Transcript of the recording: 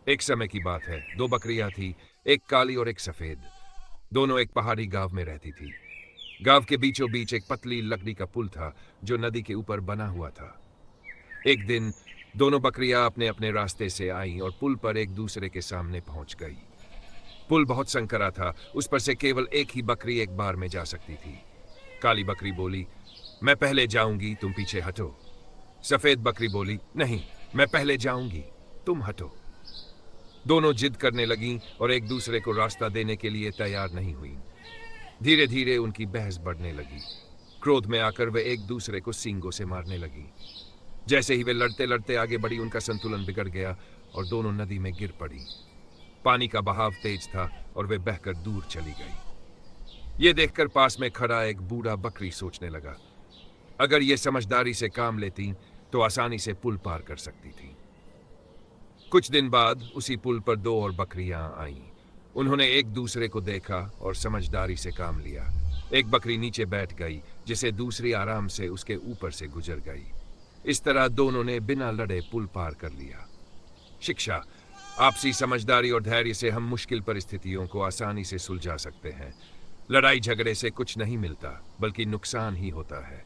एक समय की बात है, दो बकरियां थी, एक काली और एक सफेद। दोनों एक पहाड़ी गांव में रहती थी। गांव के बीचों बीच एक पतली लकड़ी का पुल था जो नदी के ऊपर बना हुआ था। एक दिन दोनों बकरियां अपने अपने रास्ते से आईं और पुल पर एक दूसरे के सामने पहुंच गई। पुल बहुत संकरा था, उस पर से केवल एक ही बकरी एक बार में जा सकती थी। काली बकरी बोली, मैं पहले जाऊंगी, तुम पीछे हटो। सफेद बकरी बोली, नहीं, मैं पहले जाऊंगी, तुम हटो। दोनों जिद करने लगीं और एक दूसरे को रास्ता देने के लिए तैयार नहीं हुईं। धीरे धीरे उनकी बहस बढ़ने लगी। क्रोध में आकर वे एक दूसरे को सींगों से मारने लगी। जैसे ही वे लड़ते लड़ते आगे बढ़ी, उनका संतुलन बिगड़ गया और दोनों नदी में गिर पड़ी। पानी का बहाव तेज था और वे बहकर दूर चली गई। ये देखकर पास में खड़ा एक बूढ़ा बकरी सोचने लगा, अगर ये समझदारी से काम लेती तो आसानी से पुल पार कर सकती थी। कुछ दिन बाद उसी पुल पर दो और बकरियां आईं। उन्होंने एक दूसरे को देखा और समझदारी से काम लिया। एक बकरी नीचे बैठ गई, जिसे दूसरी आराम से उसके ऊपर से गुजर गई। इस तरह दोनों ने बिना लड़े पुल पार कर लिया। शिक्षा: आपसी समझदारी और धैर्य से हम मुश्किल परिस्थितियों को आसानी से सुलझा सकते हैं। लड़ाई झगड़े से कुछ नहीं मिलता, बल्कि नुकसान ही होता है।